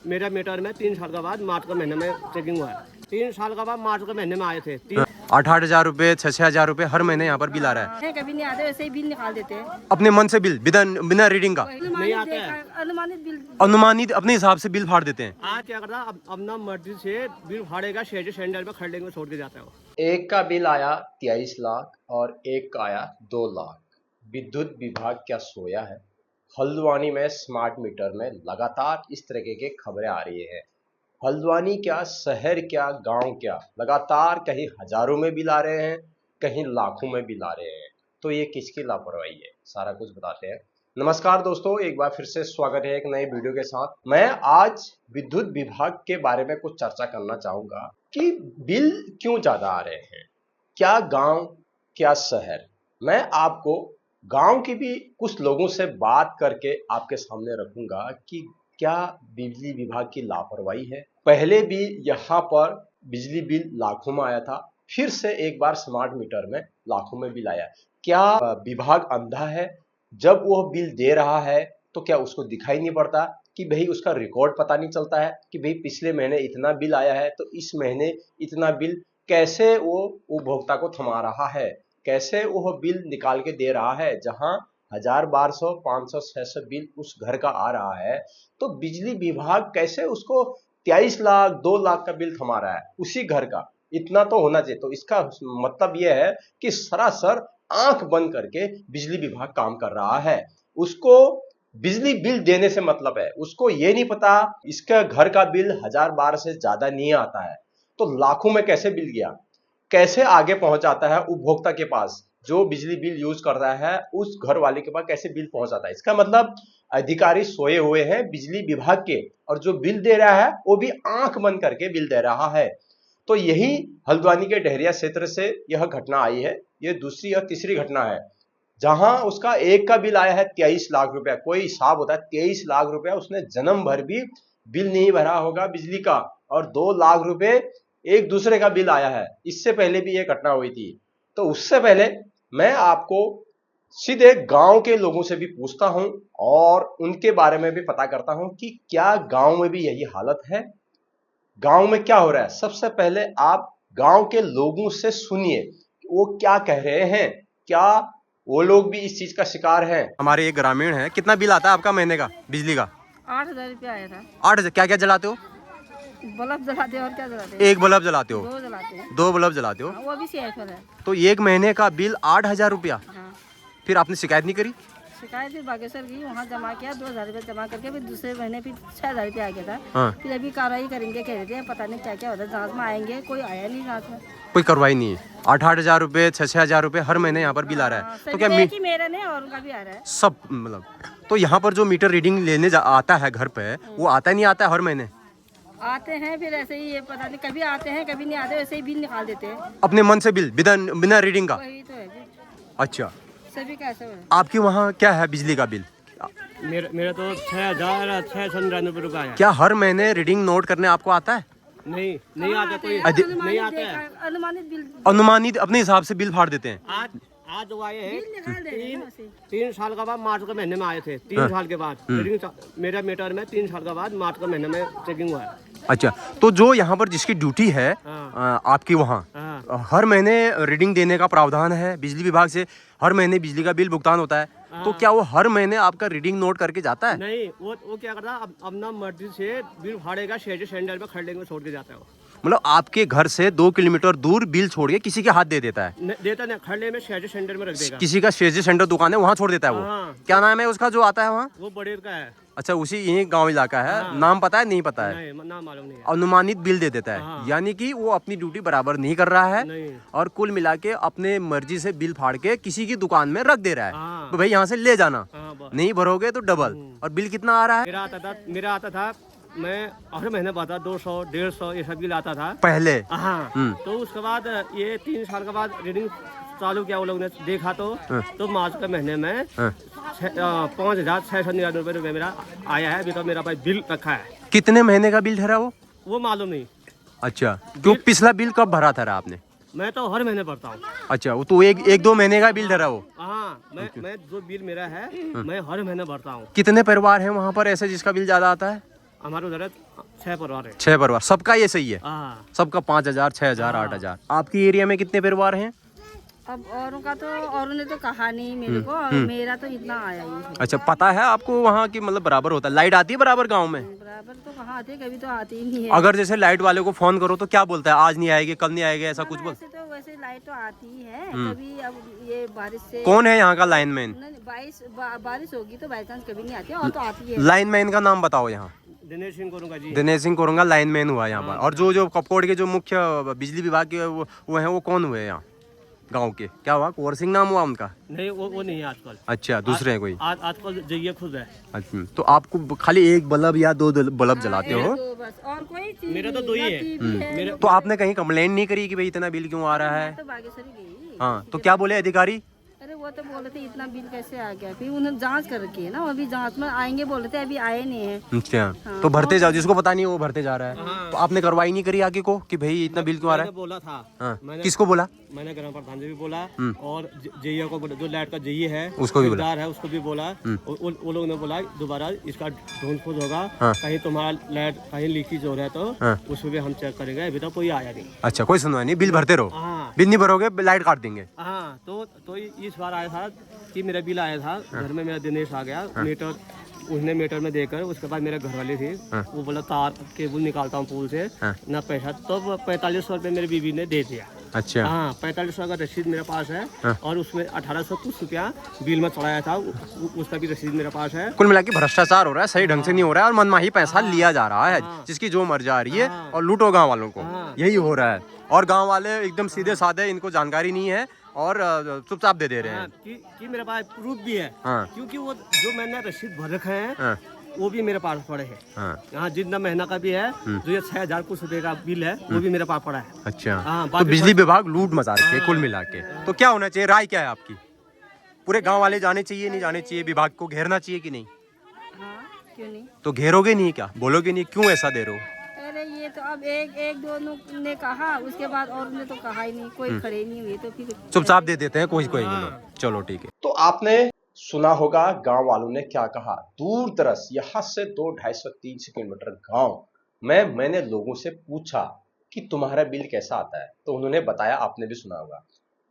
मेरा मीटर में 3 साल के बाद मार्च के महीने में चेकिंग हुआ है। 3 साल के बाद मार्च के महीने में आए थे। 8-8 हजार रुपए 6-6 हजार रुपए हर महीने यहाँ पर बिल आ रहा है। कभी नहीं आते, वैसे ही बिल निकाल देते हैं अपने मन से बिल बिना रीडिंग का नहीं आता है। अनुमानित बिल अनुमानित अपने हिसाब से बिल फाड़ देते हैं। आज क्या करता अपना मर्जी से बिल फाड़ेगा, शेड सेंटर पे खरीदेंगे में छोड़ के जाता है वो। एक का बिल आया 23 लाख और एक का आया 2 लाख। विद्युत विभाग क्या सोया है? हल्द्वानी में स्मार्ट मीटर में लगातार इस तरीके के खबरें आ रही है। हल्द्वानी क्या, शहर क्या, गांव क्या, लगातार कहीं हजारों में बिल आ रहे हैं, कहीं लाखों में बिल आ रहे हैं। तो ये किसकी लापरवाही है, सारा कुछ बताते हैं। नमस्कार दोस्तों, एक बार फिर से स्वागत है एक नए वीडियो के साथ। मैं आज विद्युत विभाग के बारे में कुछ चर्चा करना चाहूंगा कि बिल क्यों ज्यादा आ रहे हैं, क्या गांव क्या शहर। मैं आपको गांव की भी कुछ लोगों से बात करके आपके सामने रखूंगा कि क्या बिजली विभाग की लापरवाही है। पहले भी यहाँ पर बिजली बिल लाखों में आया था, फिर से एक बार स्मार्ट मीटर में लाखों में बिल आया। क्या विभाग अंधा है? जब वो बिल दे रहा है तो क्या उसको दिखाई नहीं पड़ता कि भाई उसका रिकॉर्ड पता नहीं चलता है कि भाई पिछले महीने इतना बिल आया है तो इस महीने इतना बिल, कैसे वो उपभोक्ता को थमा रहा है, कैसे वो बिल निकाल के दे रहा है। जहां 1000, 1200, 500, 600 बिल उस घर का आ रहा है तो बिजली विभाग कैसे उसको 23 लाख 2 लाख का बिल थमा रहा है उसी घर का। इतना तो होना चाहिए। तो इसका मतलब यह है कि सरासर आंख बंद करके बिजली विभाग काम कर रहा है। उसको बिजली बिल देने से मतलब है, उसको ये नहीं पता इसका घर का बिल 1000-1200 से ज्यादा नहीं आता है तो लाखों में कैसे बिल गया, कैसे आगे पहुंच जाता है उपभोक्ता के पास। जो बिजली बिल यूज कर रहा है उस घर वाले के पास कैसे बिल पहुंच जाता है। इसका मतलब अधिकारी सोए हुए हैं बिजली विभाग के, और जो बिल दे रहा है वो भी आंख बंद करके बिल दे रहा है। तो यही हल्द्वानी के डहरिया क्षेत्र से यह घटना आई है। यह दूसरी या तीसरी घटना है जहां उसका एक का बिल आया है 23 लाख रुपया। कोई हिसाब होता है 23 लाख रुपया, उसने जन्म भर भी बिल नहीं भरा होगा बिजली का, और 2 लाख रुपए एक दूसरे का बिल आया है। इससे पहले भी यह घटना हुई थी। तो उससे पहले मैं आपको सीधे गांव के लोगों से भी पूछता हूं और उनके बारे में भी पता करता हूं कि क्या गांव में भी यही हालत है, गांव में क्या हो रहा है। सबसे पहले आप गांव के लोगों से सुनिए वो क्या कह रहे हैं, क्या वो लोग भी इस चीज का शिकार हैं। हमारे एक ग्रामीण है, कितना बिल आता है आपका महीने का बिजली का? 8,000 रुपया आया था। 8,000। क्या क्या जलाते हो? बल्ब जलाते हैं और क्या जलाते हैं? एक बल्ब जलाते हो? 2 जलाते हैं। 2 बल्ब जलाते हो? वो भी सेफ है। तो एक महीने का बिल 8,000 रुपया। हाँ। फिर आपने शिकायत नहीं करी? शिकायत फिर बागेश्वर की, वहाँ जमा किया 2,000 रुपये जमा करके, फिर दूसरे महीने फिर 6,000 रुपये आ गया था। हाँ। फिर अभी कार्रवाई करेंगे कह रहे थे, पता नहीं क्या क्या होता है। जांच में आएंगे, कोई आया नहीं जांच में, कोई कार्रवाई नहीं है। 8-8 हजार रुपए 6-6 हजार रुपए हर महीने यहाँ पर बिल आ रहा है। तो क्या मेरा नहीं और उनका भी आ रहा है सब, मतलब तो यहाँ पर जो मीटर रीडिंग लेने आता है घर पे, वो आता नहीं आता है हर महीने? आते हैं, फिर ऐसे ही ये पता नहीं, कभी आते हैं कभी नहीं आते, वैसे ही बिल निकाल देते हैं अपने मन से बिल बिना रीडिंग का। वही तो है जी। अच्छा, सभी का ऐसा है। आपके वहाँ क्या है बिजली का बिल? मेरा तो 6,699 रुपया है। क्या हर महीने रीडिंग नोट करने आपको आता है? नहीं आता, कोई नहीं आता है। अनुमानित बिल, अनुमानित अपने हिसाब से बिल फाड़ देते हैं। आज जो आए हैं बिल निकाल दे रहे हैं वैसे ही। 3 साल के बाद मार्च के महीने में आए थे। 3 साल के बाद मेरा मीटर में 3 साल के बाद मार्च के महीने में चेकिंग हुआ है। अच्छा, तो जो यहाँ पर जिसकी ड्यूटी है आपकी वहाँ, हाँ। हर महीने रीडिंग देने का प्रावधान है बिजली विभाग से, हर महीने बिजली का बिल भुगतान होता है। तो क्या वो हर महीने आपका रीडिंग नोट करके जाता है? नहीं, वो क्या करता अपना मर्जी से बिल फाड़ेगा, शेड सेंटर पे खरीदेंगे में छोड़ के जाता है वो। मतलब आपके घर से 2 किलोमीटर दूर बिल छोड़ के किसी के हाथ दे देता है? देता नहीं, खड़े में शेड सेंटर में रख देगा। किसी का शेड सेंटर दुकान है वहाँ छोड़ देता है वो? हाँ। क्या नाम है उसका जो आता है वहाँ? वो बड़ेर का है। अच्छा, उसी यही गांव इलाका है। हाँ। नाम पता है? नहीं पता है? नहीं, नाम मालूम नहीं है। अनुमानित बिल दे देता है। हाँ। यानी कि वो अपनी ड्यूटी बराबर नहीं कर रहा है नहीं। और कुल मिला के अपने मर्जी से बिल फाड़ के किसी की दुकान में रख दे रहा है। हाँ। तो भाई यहाँ से ले जाना, हाँ, बस। नहीं भरोगे तो डबल। और बिल कितना आ रहा है? मेरा आता था मैं हर महीने भरता 200, 150 ये सब बिल आता था पहले। हाँ। तो उसके बाद ये 3 साल के बाद रीडिंग चालू किया, वो लोग ने देखा तो मार्च के महीने में 5,699 रुपये मेरा आया है। अभी तो मेरा पास बिल रखा है। कितने महीने का बिल ठहरा वो मालूम नहीं। अच्छा, क्यों पिछला बिल कब भरा था आपने? मैं तो हर महीने भरता हूँ। अच्छा, वो तो एक 2 महीने का बिल ठहरा वो? हाँ, मैं जो बिल मेरा है मैं हर महीने भरता हूँ। कितने परिवार हैं वहाँ पर ऐसे जिसका बिल ज्यादा आता है? हमारे उधर है 6 परिवार है। 6 परिवार, सबका ये सही है? हाँ, सबका 5,000, 6,000, 8,000। आपकी एरिया में कितने परिवार हैं? अब औरों का तो औरों ने तो कहा नहीं मेरे को, मेरा तो इतना आया ही है। अच्छा, पता है आपको वहाँ की मतलब बराबर होता है? लाइट आती है बराबर गांव में? बराबर तो कहाँ आती है, कभी तो आती ही नहीं है। अगर जैसे लाइट वाले को फोन करो तो क्या बोलता है? आज नहीं आएगी, कल नहीं आएगी, ऐसा कुछ बोल? वैसे लाइट तो आती ही है कभी। अब ये बारिश से कौन है यहाँ का लाइनमैन? बारिश होगी तो बाई चांस कभी नहीं आती है, और तो आती है। लाइनमैन का नाम बताओ यहाँ। दिनेश सिंह करूँगा जी। दिनेश सिंह कोरंगा लाइनमैन हुआ यहाँ पर। और जो कपकोट के जो मुख्य बिजली विभाग के वो हैं, वो कौन हुए यहाँ गांव के? क्या हुआ, कुंवर सिंह नाम हुआ उनका? नहीं, वो नहीं है आजकल। अच्छा, दूसरे हैं कोई? आजकल जइए खुद है। अच्छा, तो आपको खाली एक बल्ब या 2 बल्ब जलाते हो? बस, और कोई चीज मेरा तो नहीं, 2 ही ना है। टीवी है, मेरे तो आपने कहीं कंप्लेंट नहीं करी कि भाई इतना बिल क्यों आ रहा है? तो बागेश्वरी गई। हाँ, तो क्या बोले अधिकारी? अरे वो तो बोल रहे थे इतना बिल कैसे आ गया, फिर उन्होंने जांच कर रखी है ना, अभी जांच में आएंगे बोल रहे थे, अभी आए नहीं है। अच्छा, हाँ, तो भरते जाओ, जिसको पता नहीं है वो भरते जा रहा है। हाँ। तो आपने कार्रवाई नहीं करी आगे को कि भाई इतना बिल क्यों आ रहा मैंने है? बोला था। हाँ, किसको बोला? मैंने ग्राम प्रधान से भी बोला और जइया को बोला, जो लाइट का जइए है उसको भी बोला। ठेकेदार है, उसको भी बोला। वो लोग ने बोला दोबारा इसका ढूंढ खोज होगा, हाँ। कहीं तुम्हारा लाइट कहीं लीकेज हो रहा है तो हाँ। उसमें भी हम चेक करेंगे। अभी तक कोई आया नहीं। अच्छा, कोई सुनवाई नहीं, बिल भरते रहो। हाँ, बिल नहीं भरोगे लाइट काट देंगे। हाँ। तो इस बार आया था कि मेरा बिल आया था, घर में मेरा दिनेश आ गया, मीटर उसने मीटर में देकर, उसके बाद मेरे घर वाले थे, वो बोला तार केबल निकालता हूँ पुल से, ना पैसा। तो 4500 रुपये मेरी बीवी ने दे दिया। अच्छा, हाँ, 4500 का रसीद मेरे पास है। और उसमें 1800 कुछ रुपया बिल में चढ़ाया था, उसका भी रसीद मेरे पास है। कुल मिला के भ्रष्टाचार हो रहा है, सही ढंग से नहीं हो रहा है और मनमाही पैसा लिया जा रहा है, जिसकी जो मर्जी आ रही है, और लूटो गांव वालों को, यही हो रहा है। और गांव वाले एकदम सीधे साधे, इनको जानकारी नहीं है और चुपचाप दे रहे हैं। कि मेरे पास प्रूफ भी है। हाँ। क्योंकि वो जो मैंने रसीद भर रखे हैं हाँ। वो भी मेरे पास पड़े हैं। हाँ। यहाँ जितना महीना का भी है, जो ये 6,000 कुछ रुपए का बिल है, वो भी मेरे पास पड़ा है। अच्छा, हाँ, तो बाकी बिजली विभाग लूट मचा रखी है कुल मिला के। तो क्या होना चाहिए, राय क्या है आपकी? पूरे गांव वाले जाने चाहिए, नहीं जाने चाहिए? विभाग को घेरना चाहिए कि नहीं? हाँ, क्यों नहीं? तो घेरोगे नहीं क्या, बोलोगे नहीं क्यों ऐसा दे रहे हो? अरे ये तो अब एक दो ने कहा, उसके बाद और ने तो कहा ही नहीं, कोई खड़े नहीं हुए, तो फिर चुपचाप दे देते हैं कोई लोग। चलो ठीक है। तो आपने सुना होगा गांव वालों ने क्या कहा। दूर दराज यहाँ से 200-250-300 किलोमीटर गांव में मैंने लोगों से पूछा कि तुम्हारा बिल कैसा आता है, तो उन्होंने बताया, आपने भी सुना होगा।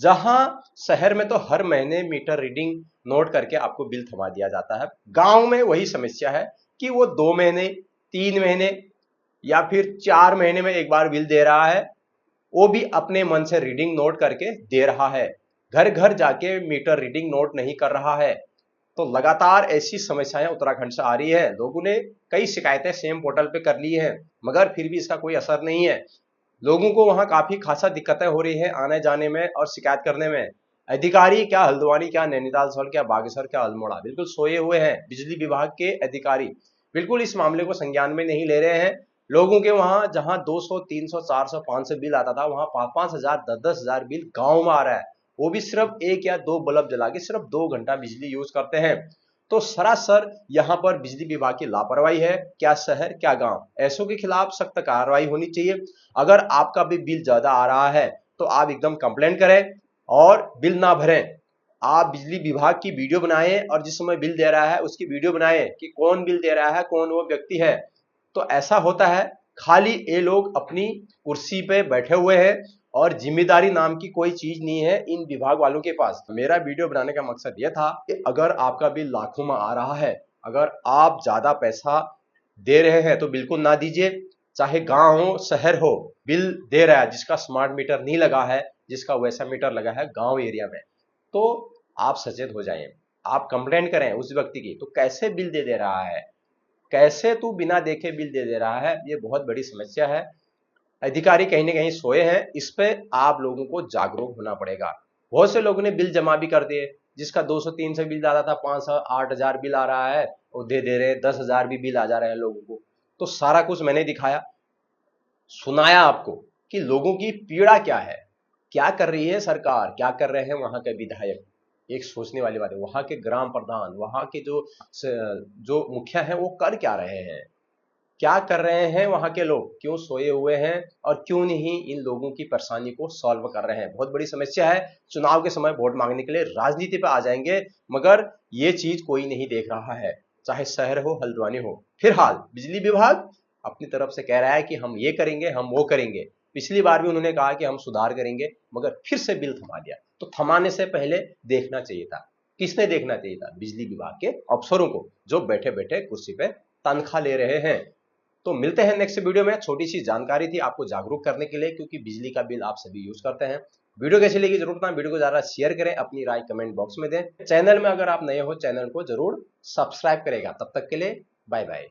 जहां शहर में तो हर महीने मीटर रीडिंग नोट करके आपको बिल थमा दिया जाता है, गांव में वही समस्या है कि वो 2 महीने 3 महीने या फिर 4 महीने में एक बार बिल दे रहा है, वो भी अपने मन से रीडिंग नोट करके दे रहा है, घर घर जाके मीटर रीडिंग नोट नहीं कर रहा है। तो लगातार ऐसी समस्याएं उत्तराखंड से आ रही है। लोगों ने कई शिकायतें सेम पोर्टल पे कर ली हैं, मगर फिर भी इसका कोई असर नहीं है। लोगों को वहां काफी खासा दिक्कतें हो रही है आने जाने में और शिकायत करने में। अधिकारी क्या हल्द्वानी, क्या नैनीताल सॉल्ट, क्या बागेश्वर, क्या अल्मोड़ा, बिल्कुल सोए हुए हैं। बिजली विभाग के अधिकारी बिल्कुल इस मामले को संज्ञान में नहीं ले रहे हैं। लोगों के वहां जहां 200, 300, 400, 500 बिल आता था, वहां 5,000, 10,000 बिल गांव में आ रहा है। वो भी सिर्फ 1 या 2 बल्ब जला के सिर्फ 2 घंटा बिजली यूज करते हैं। तो सरासर यहाँ पर बिजली विभाग की लापरवाही है। क्या शहर क्या गांव, ऐसों के खिलाफ सख्त कार्रवाई होनी चाहिए। अगर आपका भी बिल ज्यादा आ रहा है तो आप एकदम कंप्लेंट करें और बिल ना भरें। आप बिजली विभाग की वीडियो बनाएं और जिस समय बिल दे रहा है उसकी वीडियो बनाएं कि कौन बिल दे रहा है, कौन वो व्यक्ति है। तो ऐसा होता है खाली ये लोग अपनी कुर्सी पे बैठे हुए हैं और जिम्मेदारी नाम की कोई चीज नहीं है इन विभाग वालों के पास। मेरा वीडियो बनाने का मकसद यह था कि अगर आपका बिल लाखों में आ रहा है, अगर आप ज्यादा पैसा दे रहे हैं तो बिल्कुल ना दीजिए। चाहे गांव हो शहर हो, बिल दे रहा है जिसका स्मार्ट मीटर नहीं लगा है, जिसका वैसा मीटर लगा है गांव एरिया में, तो आप सचेत हो जाएं। आप कंप्लेंट करें उस व्यक्ति की, तो कैसे बिल दे रहा है, कैसे तू बिना देखे बिल दे रहा है, ये बहुत बड़ी समस्या है। अधिकारी कहीं ना कहीं सोए हैं, इस पे आप लोगों को जागरूक होना पड़ेगा। बहुत से लोगों ने बिल जमा भी कर दिए, जिसका 200-300 बिल आता था, 500-8,000 बिल आ रहा है, वो दे रहे, 10,000 भी बिल आ जा रहे हैं लोगों को। तो सारा कुछ मैंने दिखाया, सुनाया आपको कि लोगों की पीड़ा क्या है, क्या कर रही है सरकार, क्या कर रहे हैं वहां के विधायक। एक सोचने वाली बात है, वहां के ग्राम प्रधान, वहां के जो मुखिया हैं वो कर क्या रहे हैं, क्या कर रहे हैं वहां के लोग, क्यों सोए हुए हैं और क्यों नहीं इन लोगों की परेशानी को सॉल्व कर रहे हैं। बहुत बड़ी समस्या है। चुनाव के समय वोट मांगने के लिए राजनीति पे आ जाएंगे, मगर ये चीज कोई नहीं देख रहा है। चाहे शहर हो हल्द्वानी हो। फिलहाल बिजली विभाग अपनी तरफ से कह रहा है कि हम ये करेंगे, हम वो करेंगे। पिछली बार भी उन्होंने कहा कि हम सुधार करेंगे, मगर फिर से बिल थमा दिया। तो थमाने से पहले देखना चाहिए था। किसने देखना चाहिए था? बिजली विभाग के अफसरों को, जो बैठे बैठे कुर्सी पे तनख्वाह ले रहे हैं। तो मिलते हैं नेक्स्ट वीडियो में। छोटी सी जानकारी थी आपको जागरूक करने के लिए, क्योंकि बिजली का बिल आप सभी यूज करते हैं। वीडियो कैसी लगी जरूर बताएं, वीडियो को ज्यादा शेयर करें, अपनी राय कमेंट बॉक्स में दें। चैनल में अगर आप नए हो, चैनल को जरूर सब्सक्राइब करेगा। तब तक के लिए बाय बाय।